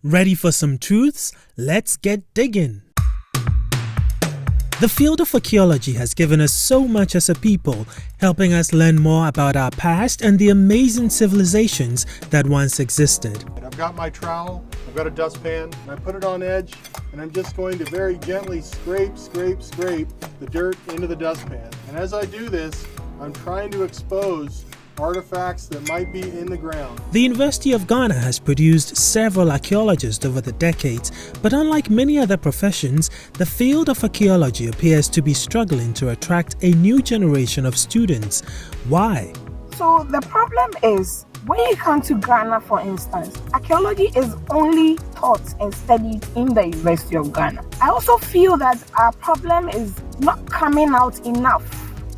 Ready for some truths? Let's get digging. The field of archaeology has given us so much as a people, helping us learn more about our past and the amazing civilizations that once existed. I've got my trowel, I've got a dustpan, and I put it on edge, and I'm just going to very gently scrape the dirt into the dustpan. And as I do this, I'm trying to expose artifacts that might be in the ground. The University of Ghana has produced several archaeologists over the decades, but unlike many other professions, the field of archaeology appears to be struggling to attract a new generation of students. Why? So the problem is, when you come to Ghana, for instance, archaeology is only taught and studied in the University of Ghana. I also feel that our problem is not coming out enough,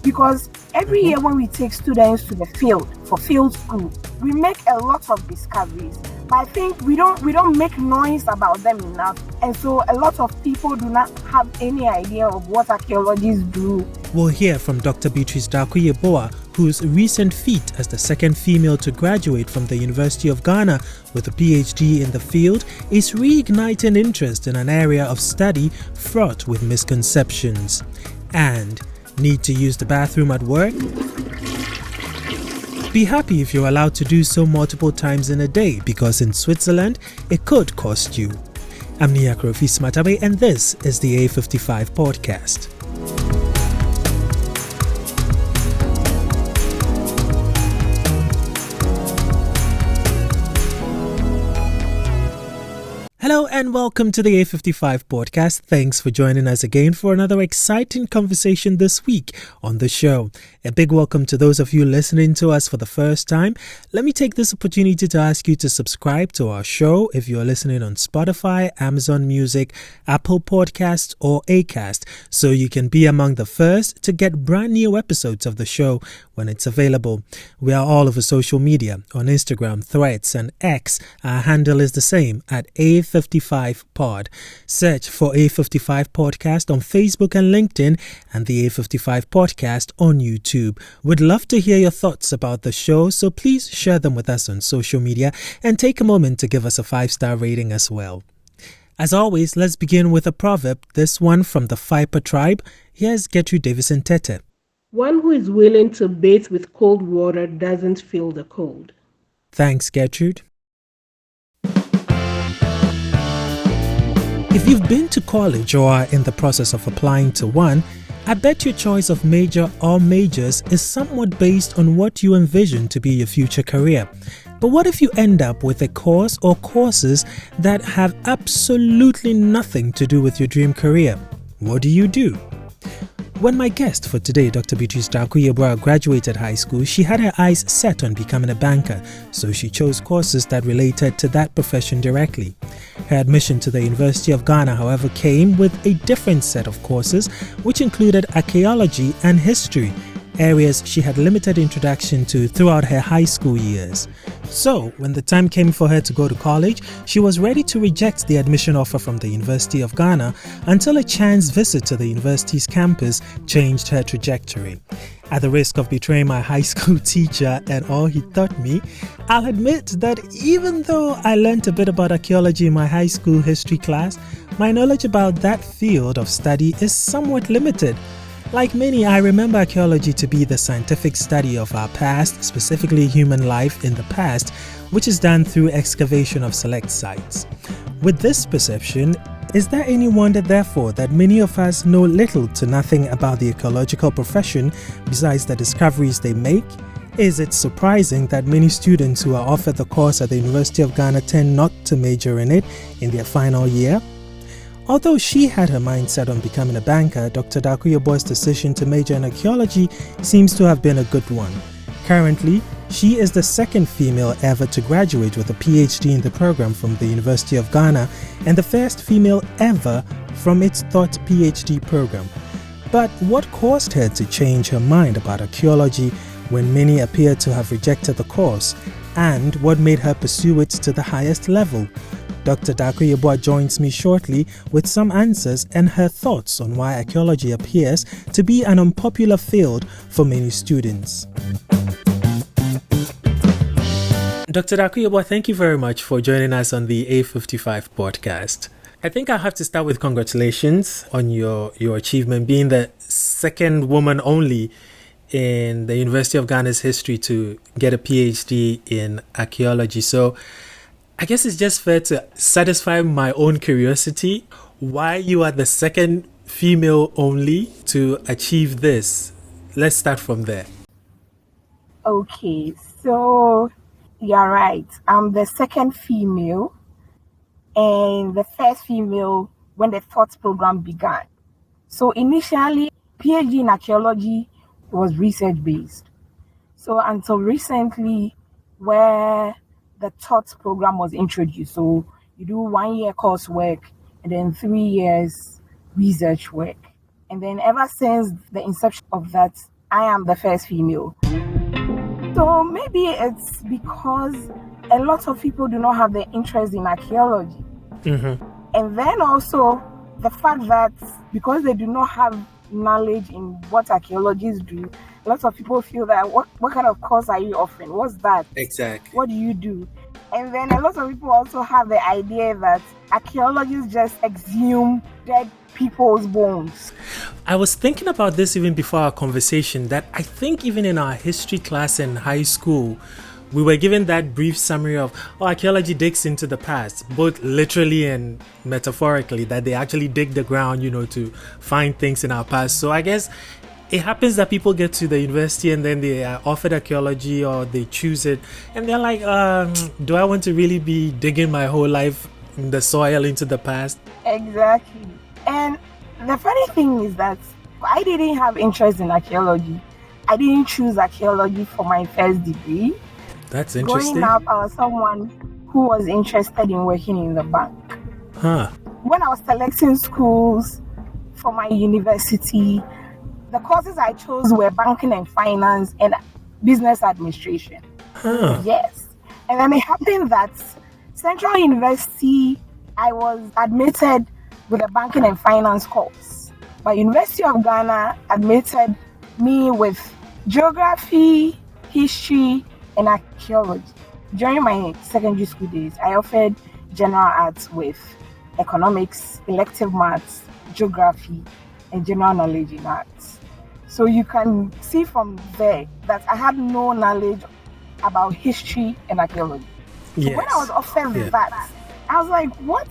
because every year when we take students to the field for field school, we make a lot of discoveries. But I think we don't make noise about them enough, and so a lot of people do not have any idea of what archaeologists do. We'll hear from Dr. Beatrice Darko-Yeboah, whose recent feat as the second female to graduate from the University of Ghana with a PhD in the field is reigniting interest in an area of study fraught with misconceptions. And need to use the bathroom at work? Be happy if you're allowed to do so multiple times in a day, because in Switzerland, it could cost you. I'm Nia Krofi Smatabe, and this is the A55 podcast. Hello and welcome to the A55 podcast. Thanks for joining us again for another exciting conversation this week on the show. A big welcome to those of you listening to us for the first time. Let me take this opportunity to ask you to subscribe to our show if you're listening on Spotify, Amazon Music, Apple Podcasts, or Acast, so you can be among the first to get brand new episodes of the show when it's available. We are all over social media on Instagram, Threads, and X. Our handle is the same at A55Pod. Search for A55 Podcast on Facebook and LinkedIn and the A55 Podcast on YouTube. We'd love to hear your thoughts about the show, so please share them with us on social media and take a moment to give us a 5-star rating as well. As always, let's begin with a proverb, this one from the Fiper tribe. Here's Gertrude Davison Tete. One who is willing to bathe with cold water doesn't feel the cold. Thanks, Gertrude. If you've been to college or are in the process of applying to one, I bet your choice of major or majors is somewhat based on what you envision to be your future career. But what if you end up with a course or courses that have absolutely nothing to do with your dream career? What do you do? When my guest for today, Dr. Beatrice Darko-Yeboah, graduated high school, she had her eyes set on becoming a banker, so she chose courses that related to that profession directly. Her admission to the University of Ghana, however, came with a different set of courses, which included archaeology and history, areas she had limited introduction to throughout her high school years. So, when the time came for her to go to college, she was ready to reject the admission offer from the University of Ghana until a chance visit to the university's campus changed her trajectory. At the risk of betraying my high school teacher and all he taught me, I'll admit that even though I learned a bit about archaeology in my high school history class, my knowledge about that field of study is somewhat limited. Like many, I remember archaeology to be the scientific study of our past, specifically human life in the past, which is done through excavation of select sites. With this perception, is there any wonder, therefore, that many of us know little to nothing about the archaeological profession besides the discoveries they make? Is it surprising that many students who are offered the course at the University of Ghana tend not to major in it in their final year? Although she had her mind set on becoming a banker, Dr. Darko-Yeboah's decision to major in archaeology seems to have been a good one. Currently, she is the second female ever to graduate with a PhD in the program from the University of Ghana and the first female ever from its thought PhD program. But what caused her to change her mind about archaeology when many appear to have rejected the course, and what made her pursue it to the highest level? Dr. Darko-Yeboah joins me shortly with some answers and her thoughts on why archaeology appears to be an unpopular field for many students. Dr. Darko-Yeboah, thank you very much for joining us on the A55 podcast. I think I have to start with congratulations on your achievement, being the second woman only in the University of Ghana's history to get a PhD in archaeology. So I guess it's just fair to satisfy my own curiosity why you are the second female only to achieve this. Let's start from there. Okay, so you're right. I'm the second female and the first female when the thought program began. So initially, PhD in archaeology was research based. So until recently, where the thought program was introduced, so you do 1 year coursework and then 3 years research work. And then ever since the inception of that, I am the first female. So maybe it's because a lot of people do not have the interest in archaeology. Mm-hmm. And then also the fact that because they do not have knowledge in what archaeologists do, a lot of people feel that what kind of course are you offering? What's that? Exactly. What do you do? And then a lot of people also have the idea that archaeologists just exhume dead people's bones. I was thinking about this even before our conversation, that I think even in our history class in high school, we were given that brief summary of archaeology digs into the past, both literally and metaphorically, that they actually dig the ground, to find things in our past. So I guess it happens that people get to the university and then they are offered archaeology or they choose it and they're like, do I want to really be digging my whole life in the soil into the past? Exactly. And the funny thing is that I didn't have interest in archaeology. I didn't choose archaeology for my first degree. That's interesting. Growing up, I was someone who was interested in working in the bank. Huh. When I was selecting schools for my university, the courses I chose were banking and finance and business administration. Huh. Yes. And then it happened that Central University, I was admitted with a banking and finance course. But University of Ghana admitted me with geography, history, and archaeology. During my secondary school days, I offered general arts with economics, elective maths, geography, and general knowledge in arts. So you can see from there that I had no knowledge about history and archaeology. Yes. So when I was offered that, I was like, what?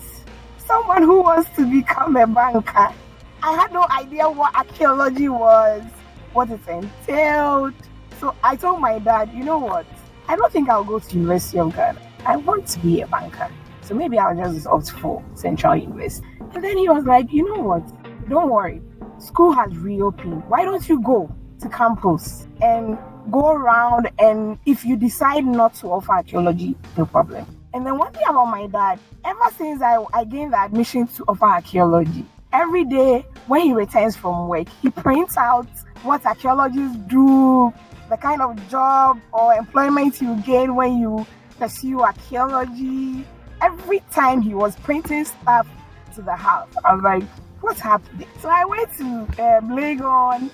Someone who wants to become a banker? I had no idea what archaeology was, what it entailed. So I told my dad, you know what? I don't think I'll go to University of Ghana. I want to be a banker. So maybe I'll just opt for Central University. And then he was like, you know what? Don't worry. School has reopened. Why don't you go to campus and go around, and if you decide not to offer archaeology, no problem. And then one thing about my dad, ever since I gained the admission to offer archaeology, every day when he returns from work, he prints out what archaeologists do, the kind of job or employment you gain when you pursue archaeology. Every time he was printing stuff to the house, I was like, what's happening? So I went to Legon,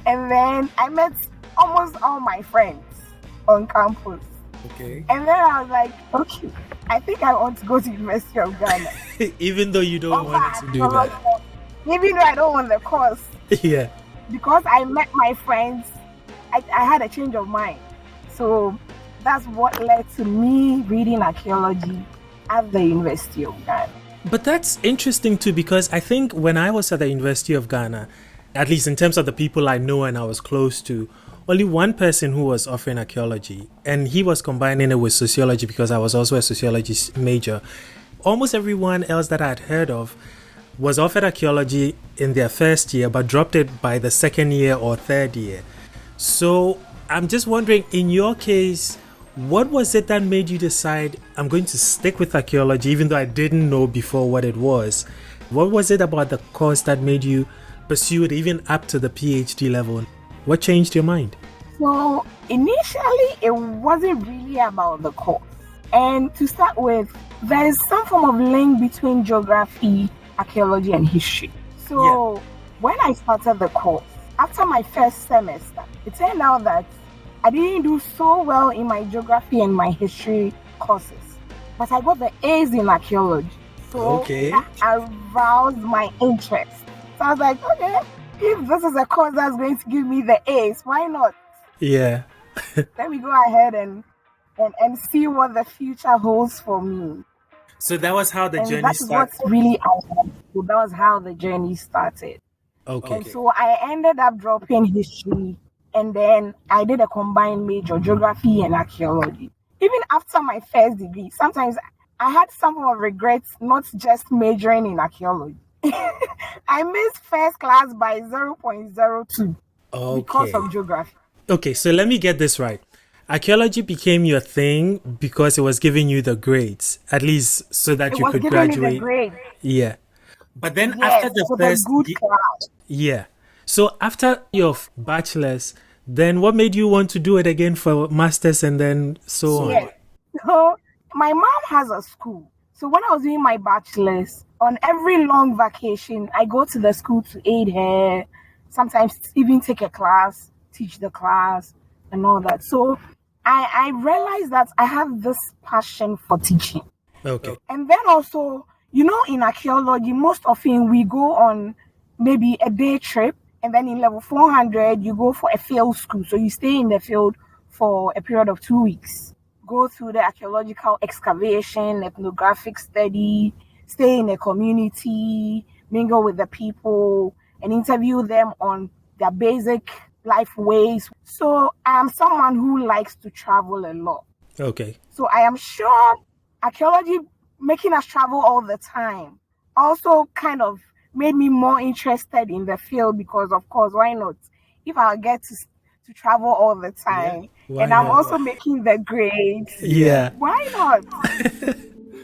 and then I met almost all my friends on campus. Okay. And then I was like, okay, I think I want to go to University of Ghana. Even though you don't want to do that. Even though I don't want the course. Yeah. Because I met my friends, I had a change of mind. So that's what led to me reading archaeology at the University of Ghana. But that's interesting too, because I think when I was at the University of Ghana, at least in terms of the people I know and I was close to, only one person who was offering archaeology, and he was combining it with sociology because I was also a sociology major. Almost everyone else that I had heard of was offered archaeology in their first year but dropped it by the second year or third year. So I'm just wondering, in your case, what was it that made you decide I'm going to stick with archaeology even though I didn't know before what it was? What was it about the course that made you pursue it even up to the PhD level? What changed your mind? So initially, it wasn't really about the course. And to start with, there is some form of link between geography, archaeology, and history. So when I started the course, after my first semester, it turned out that I didn't do so well in my geography and my history courses, but I got the A's in archaeology. So Okay. that aroused my interest. So I was like, okay, if this is a course that's going to give me the A's, why not? Yeah. Let me go ahead and see what the future holds for me. So that was how the And journey that is started. what's really awesome. So that was how the journey started. Okay. And so I ended up dropping history, and then I did a combined major, geography and archaeology. Even after my first degree, sometimes I had some of regrets not just majoring in archaeology. I missed first class by 0.02 because Okay. of geography. Okay, so let me get this right. Archaeology became your thing because it was giving you the grades, at least so that It you was could giving me the graduate. grade. Yeah. But then after Yes, the with a first good class. yeah. So after your bachelor's, then what made you want to do it again for master's and then so on? Yes. So my mom has a school. So when I was doing my bachelor's, on every long vacation, I go to the school to aid her, sometimes even take a class, teach the class, and all that. So I realized that I have this passion for teaching. Okay. And then also, in archaeology, most often we go on maybe a day trip, and then in level 400, you go for a field school. So you stay in the field for a period of 2 weeks, go through the archaeological excavation, ethnographic study, stay in a community, mingle with the people, and interview them on their basic life ways. So I am someone who likes to travel a lot. Okay. So I am sure archaeology, making us travel all the time, also kind of made me more interested in the field because, of course, why not? If I get to travel all the time, why and I'm not? also making the grades, Yeah. why not?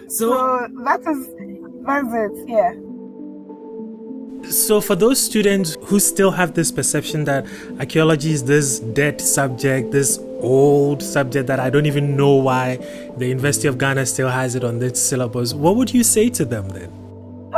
So So that's it. Yeah. So for those students who still have this perception that archaeology is this dead subject, this old subject that I don't even know why the University of Ghana still has it on this syllabus, what would you say to them then?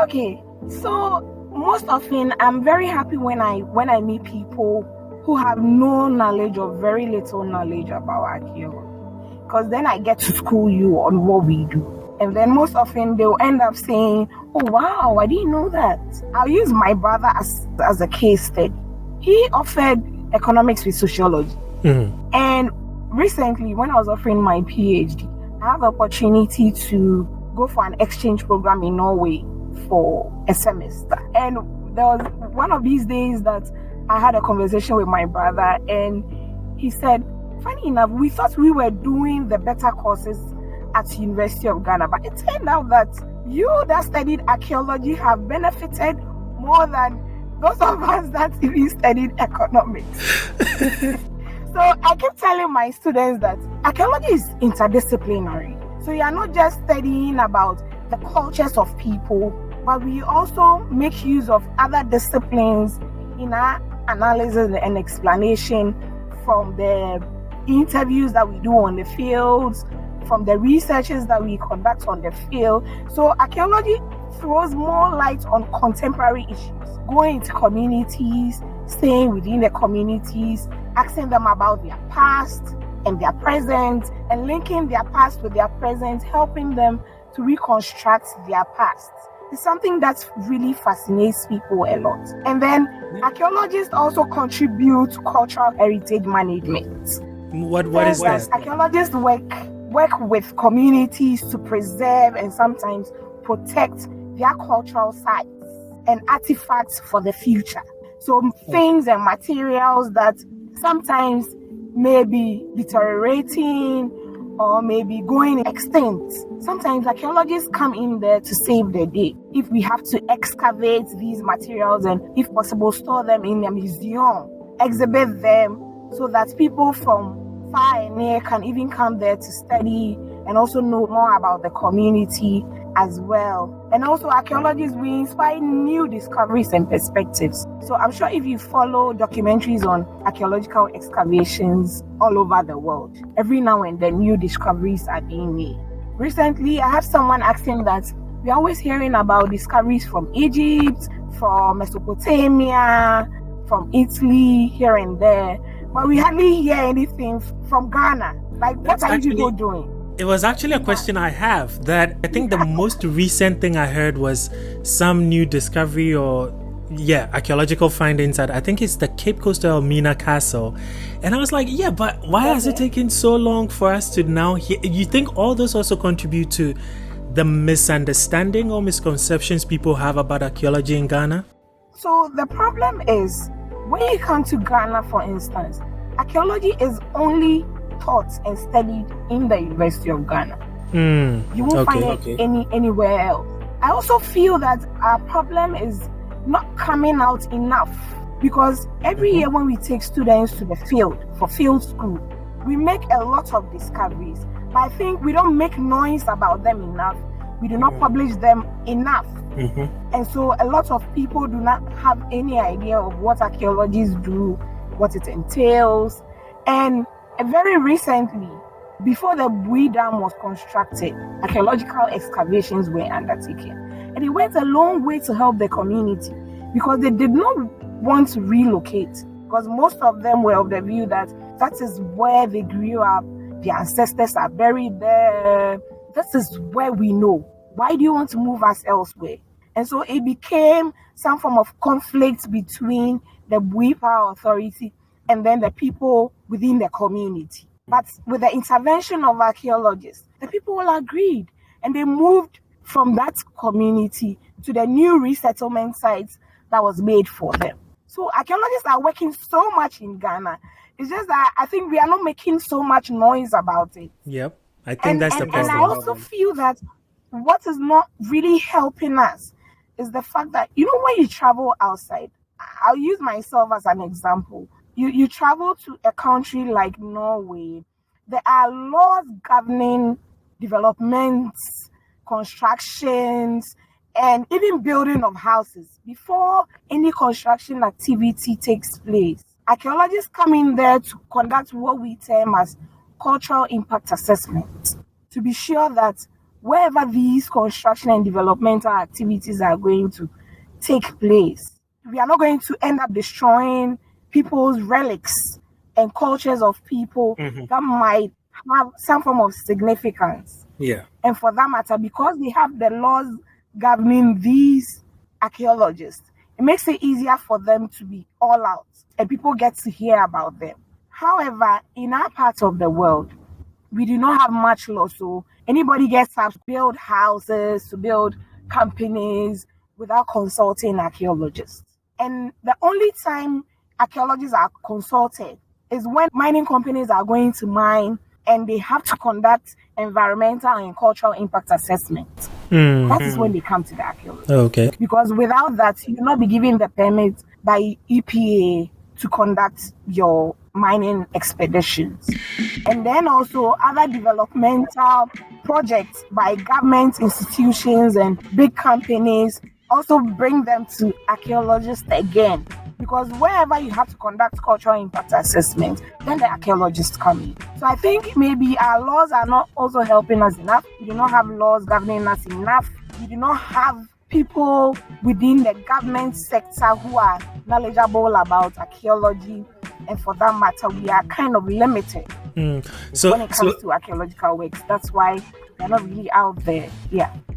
Okay, so most often I'm very happy when I meet people who have no knowledge or very little knowledge about archaeology, because then I get to school you on what we do. And then most often they'll end up saying, oh wow, I didn't know that. I'll use my brother as a case study. He offered economics with sociology. Mm-hmm. And recently, when I was offering my PhD, I have the opportunity to go for an exchange program in Norway for a semester. And there was one of these days that I had a conversation with my brother, and he said, funny enough, we thought we were doing the better courses at the University of Ghana, but it turned out that you that studied archaeology have benefited more than those of us that even studied economics. So I keep telling my students that archaeology is interdisciplinary. So you are not just studying about the cultures of people, but we also make use of other disciplines in our analysis and explanation, from the interviews that we do on the fields, from the researches that we conduct on the field. So archaeology throws more light on contemporary issues, going into communities, staying within the communities, asking them about their past and their present, and linking their past with their present, helping them to reconstruct their past. It's something that really fascinates people a lot. And then archaeologists also contribute to cultural heritage management. What is that? Archaeologists work with communities to preserve and sometimes protect their cultural sites and artifacts for the future. So things and materials that sometimes may be deteriorating or maybe going extinct. Sometimes archaeologists come in there to save the day. If we have to excavate these materials and, if possible, store them in a museum, exhibit them so that people from far and near can even come there to study and also know more about the community as well. And also archaeologists, we inspire new discoveries and perspectives. So I'm sure if you follow documentaries on archaeological excavations all over the world, every now and then new discoveries are being made. Recently, I had someone asking that we're always hearing about discoveries from Egypt, from Mesopotamia, from Italy, here and there. but we hardly hear anything from Ghana. Like, what are you people doing? It was actually a question I have, that I think the most recent thing I heard was some new discovery or archaeological findings at, I think it's the Cape Coast Elmina Castle. And I was like, but why has it taken so long for us to now hear? You think all those also contribute to the misunderstanding or misconceptions people have about archaeology in Ghana? So the problem is, when you come to Ghana, for instance, archaeology is only taught and studied in the University of Ghana. You won't find it anywhere else. I also feel that our problem is not coming out enough, because every year when we take students to the field for field school, we make a lot of discoveries, but I think we don't make noise about them enough. We do not publish them enough. And so a lot of people do not have any idea of what archaeologists do, what it entails. And very recently, before the Bui Dam was constructed, archaeological excavations were undertaken. And it went a long way to help the community, because they did not want to relocate, because most of them were of the view that that is where they grew up, their ancestors are buried there, this is where we know. Why do you want to move us elsewhere? And so it became some form of conflict between the Bui Power Authority and then the people within the community. But with the intervention of archaeologists, the people all agreed, and they moved from that community to the new resettlement sites that was made for them. So archaeologists are working so much in Ghana. It's just that I think we are not making so much noise about it. Yep, I think that's the problem. And I also feel that what is not really helping us is the fact that, when you travel outside, I'll use myself as an example. You travel to a country like Norway, there are laws governing developments, constructions, and even building of houses before any construction activity takes place. Archaeologists come in there to conduct what we term as cultural impact assessment, to be sure that wherever these construction and developmental activities are going to take place, we are not going to end up destroying people's relics and cultures of people that might have some form of significance. And for that matter, because they have the laws governing these archaeologists, it makes it easier for them to be all out and people get to hear about them. However, in our part of the world, we do not have much law, so anybody gets up to build houses, to build companies without consulting archaeologists. And the only time archaeologists are consulted is when mining companies are going to mine and they have to conduct environmental and cultural impact assessment. That is when they come to the archaeologists. Okay. Because without that, you'll not be given the permit by EPA to conduct your mining expeditions. And then also other developmental projects by government institutions and big companies also bring them to archaeologists again. Because wherever you have to conduct cultural impact assessment, then the archaeologists come in. So I think maybe our laws are not also helping us enough. We do not have laws governing us enough. We do not have people within the government sector who are knowledgeable about archaeology. And for that matter, we are kind of limited when it comes to archaeological works. That's why they're not really out there.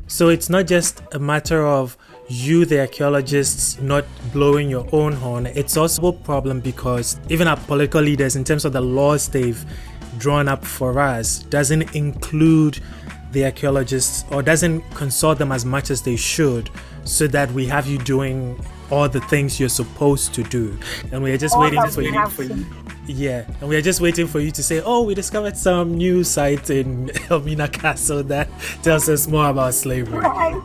So it's not just a matter of you, the archaeologists, not blowing your own horn. It's also a problem because even our political leaders, in terms of the laws they've drawn up for us, doesn't include the archaeologists or doesn't consult them as much as they should, so that we have you doing all the things you're supposed to do. And we are just waiting for you. Yeah, and we are just waiting for you to say, oh, we discovered some new site in Elmina Castle that tells us more about slavery. Right.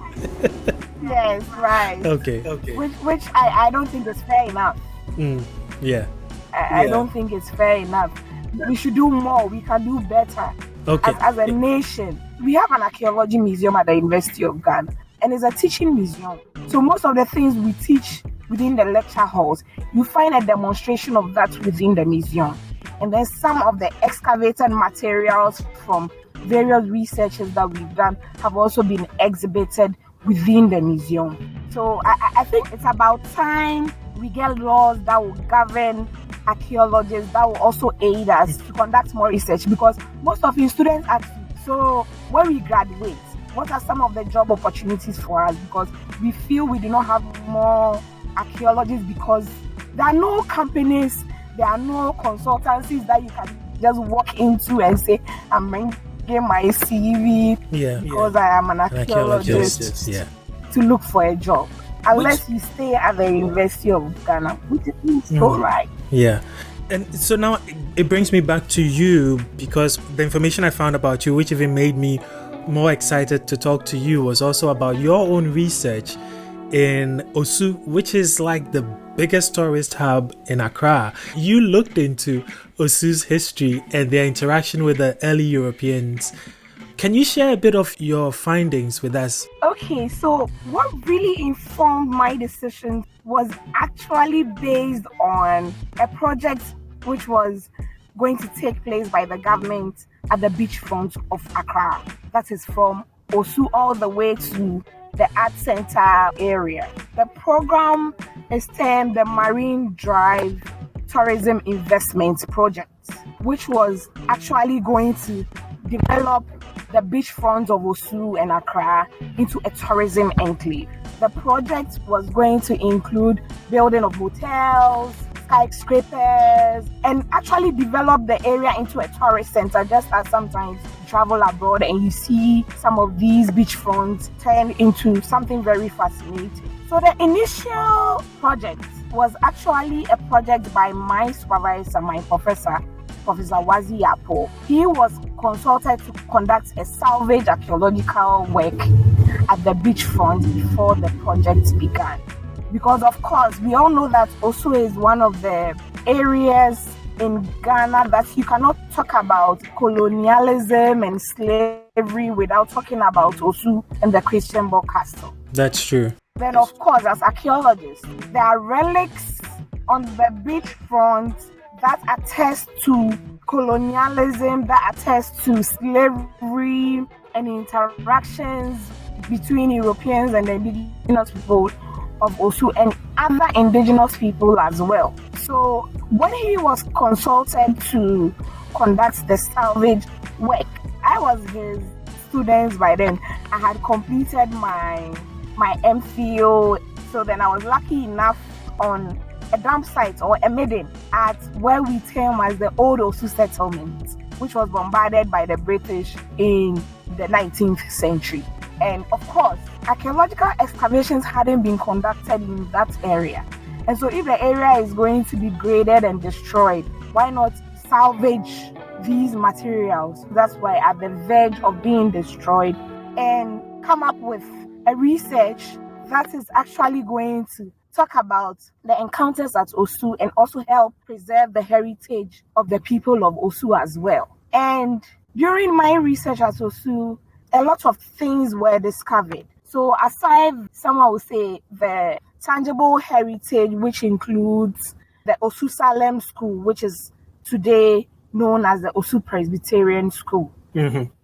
Yes, right. Okay. Which I don't think is fair enough. I don't think it's fair enough. We should do more. We can do better. Okay. As a nation, we have an archaeology museum at the University of Ghana, and it's a teaching museum. So most of the things we teach within the lecture halls, you find a demonstration of that within the museum. And then some of the excavated materials from various researches that we've done have also been exhibited within the museum. So I think it's about time we get laws that will govern archaeologists that will also aid us to conduct more research, because most of you students ask, so when we graduate, what are some of the job opportunities for us? Because we feel we do not have more archaeologists because there are no companies, there are no consultancies that you can just walk into and say, I'm bringing my CV because I am an archaeologist to look for a job. Unless you stay at the University of Ghana, which is so right. Yeah. And so now it brings me back to you, because the information I found about you, which even made me more excited to talk to you, was also about your own research in Osu, which is like the biggest tourist hub in Accra. You looked into Osu's history and their interaction with the early Europeans. Can you share a bit of your findings with us? Okay, so what really informed my decision was actually based on a project which was going to take place by the government at the beachfront of Accra. That is from Osu all the way to the Art Center area. The program is termed the Marine Drive Tourism Investment Project, which was actually going to develop the beachfront of Osu and Accra into a tourism enclave. The project was going to include building of hotels, skyscrapers, and actually develop the area into a tourist center, just as sometimes you travel abroad and you see some of these beachfronts turn into something very fascinating. So the initial project was actually a project by my supervisor, my professor, Professor Wazi Yapo. He was consulted to conduct a salvage archaeological work at the beachfront before the project began. Because of course, we all know that Osu is one of the areas in Ghana that you cannot talk about colonialism and slavery without talking about Osu and the Christian Bock Castle. That's true. Then of course, as archaeologists, there are relics on the beachfront that attest to colonialism, that attest to slavery and interactions between Europeans and the indigenous people of Osu and other indigenous people as well. So when he was consulted to conduct the salvage work, I was his student by then. I had completed my MPhil, so then I was lucky enough on a dump site or a maiden at where we term as the old Osu settlement, which was bombarded by the British in the 19th century. And of course, archaeological excavations hadn't been conducted in that area. And so if the area is going to be graded and destroyed, why not salvage these materials? That's why at the verge of being destroyed, and come up with a research that is actually going to talk about the encounters at Osu and also help preserve the heritage of the people of Osu as well. And during my research at Osu, a lot of things were discovered. So aside, someone would say, the tangible heritage, which includes the Osu Salem School, which is today known as the Osu Presbyterian School,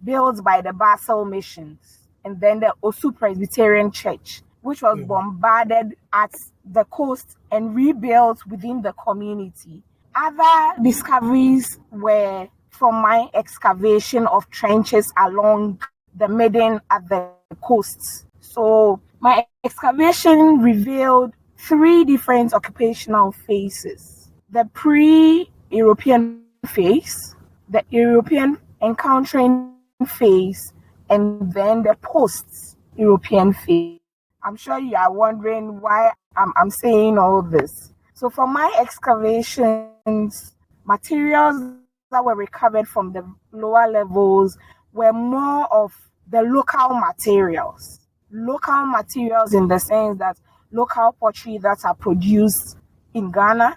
built by the Basel Missions, and then the Osu Presbyterian Church, which was bombarded at the coast and rebuilt within the community. Other discoveries were from my excavation of trenches along the maiden at the coast. So my excavation revealed 3 different occupational phases: the pre-European phase, the European encountering phase, and then the post-European phase. I'm sure you are wondering why I'm saying all this. So from my excavations, materials that were recovered from the lower levels were more of the local materials. Local materials in the sense that local pottery that are produced in Ghana.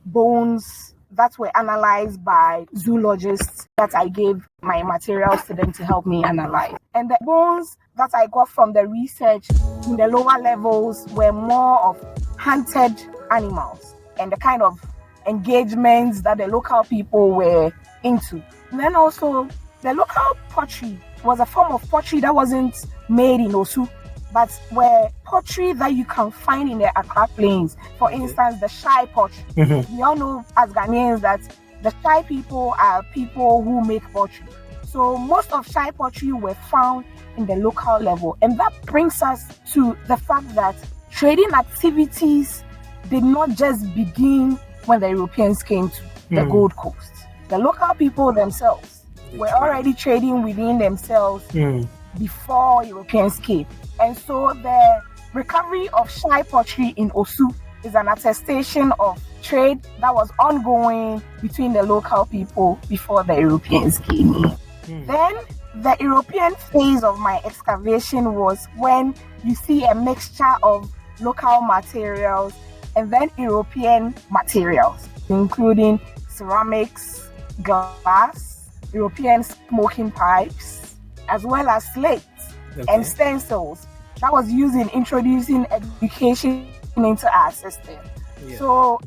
Bones that were analyzed by zoologists that I gave my materials to them to help me analyze. And the bones that I got from the research in the lower levels were more of hunted animals and the kind of engagements that the local people were into. And then also, the local pottery was a form of pottery that wasn't made in Osu. but were pottery that you can find in the Accra Plains. For instance, the Shai pottery. We all know as Ghanaians that the Shai people are people who make pottery. So most of Shai pottery were found in the local level. And that brings us to the fact that trading activities did not just begin when the Europeans came to the Gold Coast. The local people themselves were already trading within themselves before Europeans came. And so the recovery of Shai pottery in Osu is an attestation of trade that was ongoing between the local people before the Europeans came in. Then the European phase of my excavation was when you see a mixture of local materials and then European materials, including ceramics, glass, European smoking pipes, as well as slates and stencils that was used in introducing education into our system. So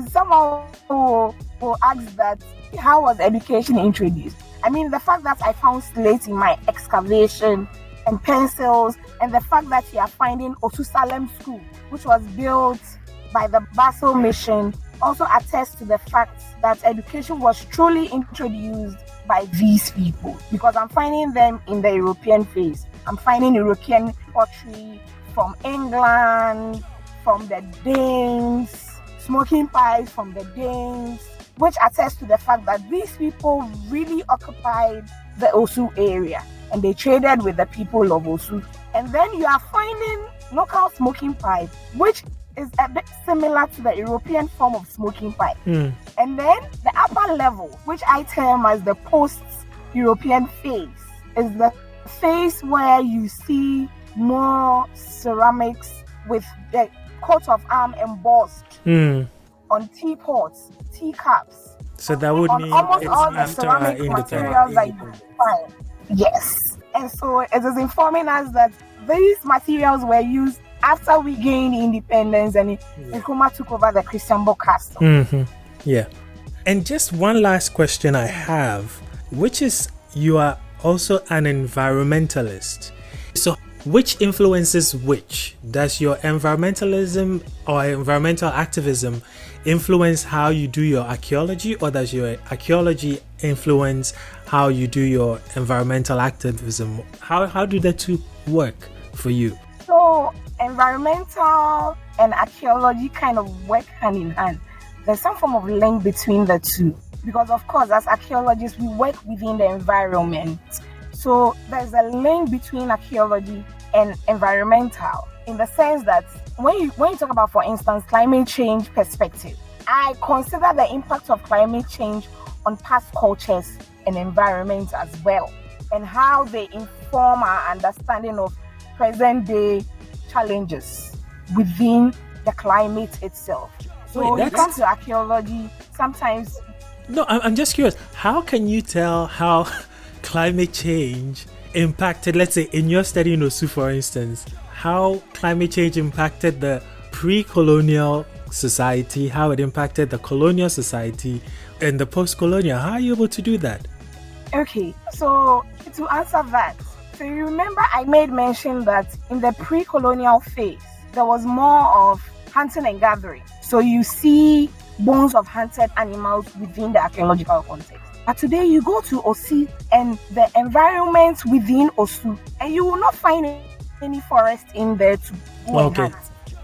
someone will ask that, how was education introduced? I mean, the fact that I found slates in my excavation and pencils, and the fact that you are finding Osu Salem School, which was built by the Basel Mission, also attests to the fact that education was truly introduced by these people, because I'm finding them in the European phase. I'm finding European pottery from England, from the Danes, smoking pipes from the Danes, which attests to the fact that these people really occupied the Osu area and they traded with the people of Osu. And then you are finding local smoking pipe, which is a bit similar to the European form of smoking pipe. And then the upper level, which I term as the post-European phase, is the phase where you see more ceramics with the coat of arm embossed on teapots, teacups. So that would mean almost it's all the after ceramic materials that you find. Yes. And so it is informing us that these materials were used after we gained independence and Nkrumah took over the Christian book custom. And just one last question I have, which is, you are also an environmentalist. So which influences which? Does your environmentalism or environmental activism influence how you do your archaeology, or does your archaeology influence how you do your environmental activism? How do the two work for you? So environmental and archaeology kind of work hand in hand. There's some form of link between the two, because of course as archaeologists we work within the environment. So there's a link between archaeology and environmental, in the sense that when you talk about, for instance, climate change perspective, I consider the impact of climate change on past cultures and environment as well, and how they inform our understanding of present day challenges within the climate itself. So when it comes to archaeology, sometimes... No, I'm just curious. How can you tell how climate change impacted, let's say, in your study in Osu, for instance, how climate change impacted the pre-colonial society, how it impacted the colonial society, and the post-colonial? How are you able to do that? Okay, so to answer that, so you remember I made mention that in the pre-colonial phase, there was more of hunting and gathering. So you see bones of hunted animals within the archaeological context. But today you go to Osi and the environment within Osu, and you will not find any forest in there to go and hunt.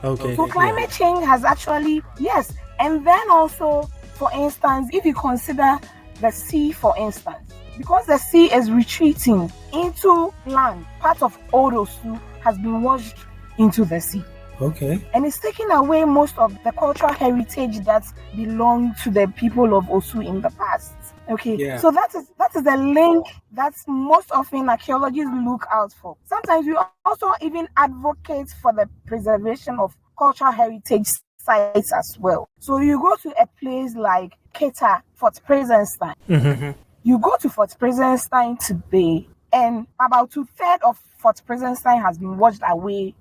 So climate change has actually, yes. And then also, for instance, if you consider the sea, for instance, because the sea is retreating into land, part of old Osu has been washed into the sea. And it's taking away most of the cultural heritage that belonged to the people of Osu in the past. So that is the link that most often archaeologists look out for. Sometimes we also even advocate for the preservation of cultural heritage sites as well. So you go to a place like Keta, Fort Presenstein. You go to Fort Presenstein today, and about 2/3 of Fort Presenstein has been washed away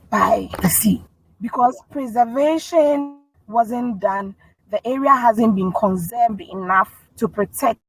by the sea, because preservation wasn't done. The area hasn't been conserved enough to protect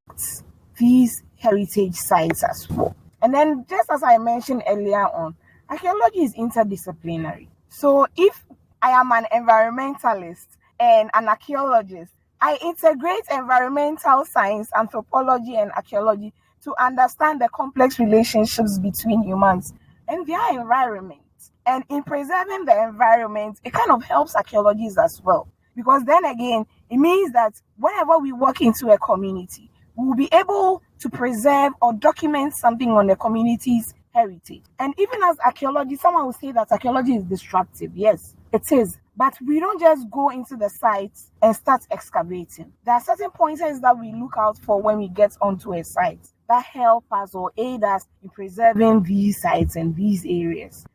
these heritage sites as well. And then, just as I mentioned earlier on, Archaeology is interdisciplinary. So if I am an environmentalist and an archaeologist, I integrate environmental science, anthropology, and archaeology to understand the complex relationships between humans and their environment. And in preserving the environment, it kind of helps archaeologists as well. Because then again, it means that whenever we walk into a community, we will be able to preserve or document something on the community's heritage. And even as archaeology, someone will say that archaeology is destructive. Yes, it is. But we don't just go into the sites and start excavating. There are certain pointers that we look out for when we get onto a site that help us or aid us in preserving these sites and these areas.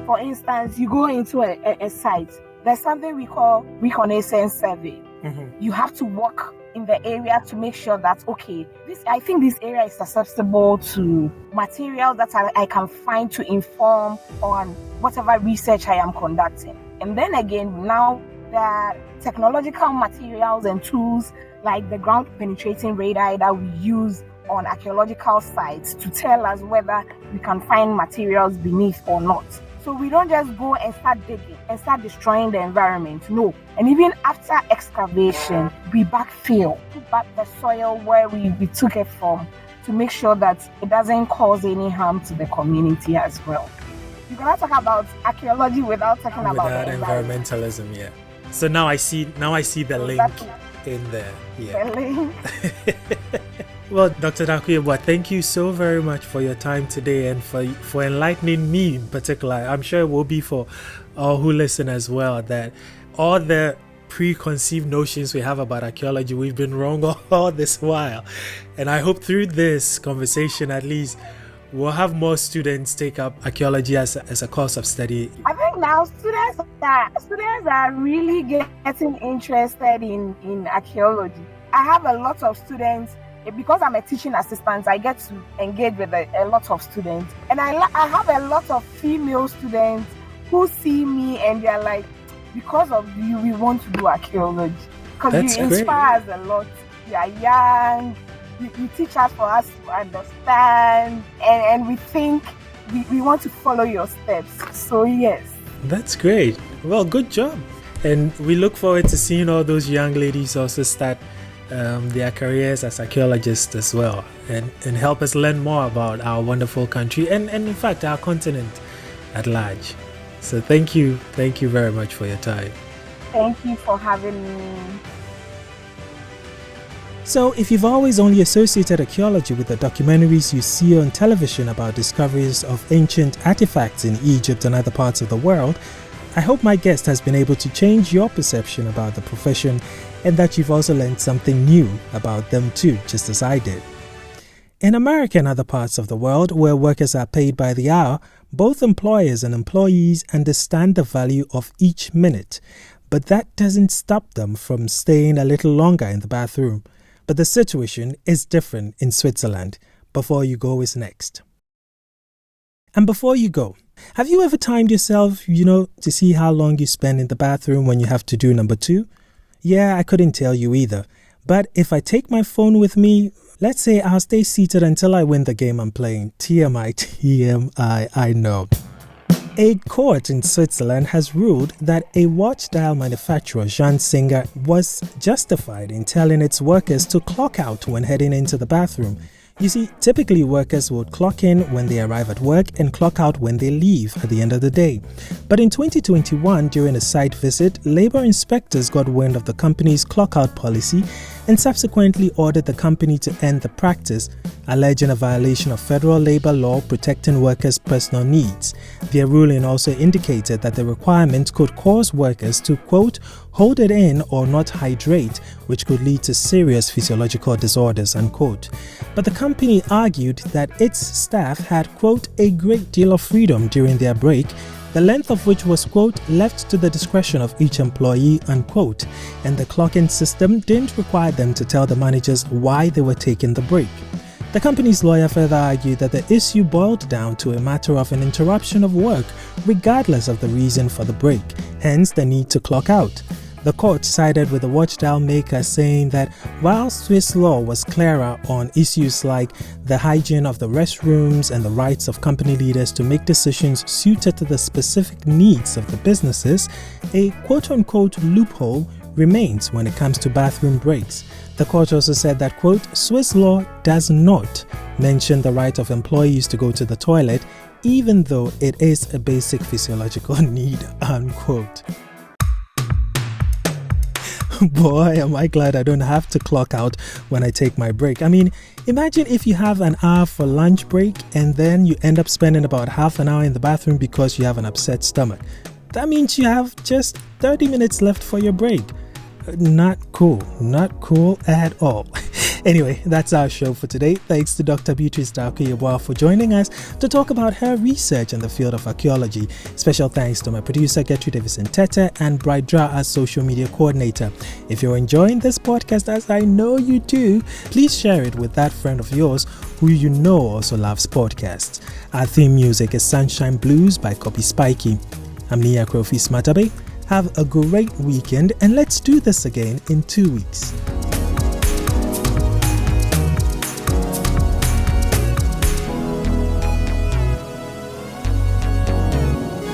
For instance, you go into a site, there's something we call reconnaissance survey. You have to walk in the area to make sure that, okay, I think this area is susceptible to materials that I can find to inform on whatever research I am conducting. And then again, now there are technological materials and tools like the ground penetrating radar that we use on archaeological sites to tell us whether we can find materials beneath or not. So we don't just go and start digging and start destroying the environment. No. And even after excavation, we backfill, put back the soil where we took it from to make sure that it doesn't cause any harm to the community as well. You cannot talk about archaeology without talking about the environmentalism. Yeah. So now I see the link in there. Yeah. The link. Well, Dr. Darko-Yeboah, thank you so very much for your time today and for enlightening me in particular. I'm sure it will be for all who listen as well, that all the preconceived notions we have about archaeology, we've been wrong all this while. And I hope through this conversation, at least, we'll have more students take up archaeology as a course of study. I think now students are really getting interested in archaeology. I have a lot of students. Because I'm a teaching assistant, I get to engage with a lot of students. And I have a lot of female students who see me and they're like, because of you, we want to do archaeology. Because you inspire us a lot. You are young, you teach us for us to understand, and we think we want to follow your steps. So yes. That's great. Well, good job. And we look forward to seeing all those young ladies also start their careers as archaeologists as well, and help us learn more about our wonderful country and in fact our continent at large. So thank you very much for your time. Thank you for having me. So if you've always only associated archaeology with the documentaries you see on television about discoveries of ancient artifacts in Egypt and other parts of the world, I hope my guest has been able to change your perception about the profession and that you've also learned something new about them too, just as I did. In America and other parts of the world where workers are paid by the hour, both employers and employees understand the value of each minute, but that doesn't stop them from staying a little longer in the bathroom. But the situation is different in Switzerland. Before You Go is next. And before you go, have you ever timed yourself, to see how long you spend in the bathroom when you have to do number 2? Yeah, I couldn't tell you either. But if I take my phone with me, let's say I'll stay seated until I win the game I'm playing. TMI, I know. A court in Switzerland has ruled that a watch dial manufacturer, Jean Singer, was justified in telling its workers to clock out when heading into the bathroom. You see, typically workers would clock in when they arrive at work and clock out when they leave at the end of the day. But in 2021, during a site visit, labor inspectors got wind of the company's clock-out policy and subsequently ordered the company to end the practice, alleging a violation of federal labor law protecting workers' personal needs. Their ruling also indicated that the requirement could cause workers to, quote, hold it in or not hydrate, which could lead to serious physiological disorders, unquote. But the company argued that its staff had, quote, a great deal of freedom during their break, the length of which was, quote, left to the discretion of each employee, unquote, and the clock-in system didn't require them to tell the managers why they were taking the break. The company's lawyer further argued that the issue boiled down to a matter of an interruption of work, regardless of the reason for the break, hence the need to clock out. The court sided with the watchdial maker, saying that while Swiss law was clearer on issues like the hygiene of the restrooms and the rights of company leaders to make decisions suited to the specific needs of the businesses, a quote-unquote loophole remains when it comes to bathroom breaks. The court also said that, quote, Swiss law does not mention the right of employees to go to the toilet, even though it is a basic physiological need, unquote. Boy, am I glad I don't have to clock out when I take my break. I mean, imagine if you have an hour for lunch break and then you end up spending about half an hour in the bathroom because you have an upset stomach. That means you have just 30 minutes left for your break. Not cool at all. Anyway, that's our show for today. Thanks to Dr. Beatrice Darko-Yeboah for joining us to talk about her research in the field of archaeology. Special thanks to my producer Gertrude Davison-Tete and Bright Dra, our social media coordinator. If you're enjoying this podcast, as I know you do, please share it with that friend of yours who you know also loves podcasts. Our theme music is Sunshine Blues by Copy Spikey. I'm Nia Krofi Smatabe. Have a great weekend, and let's do this again in 2 weeks.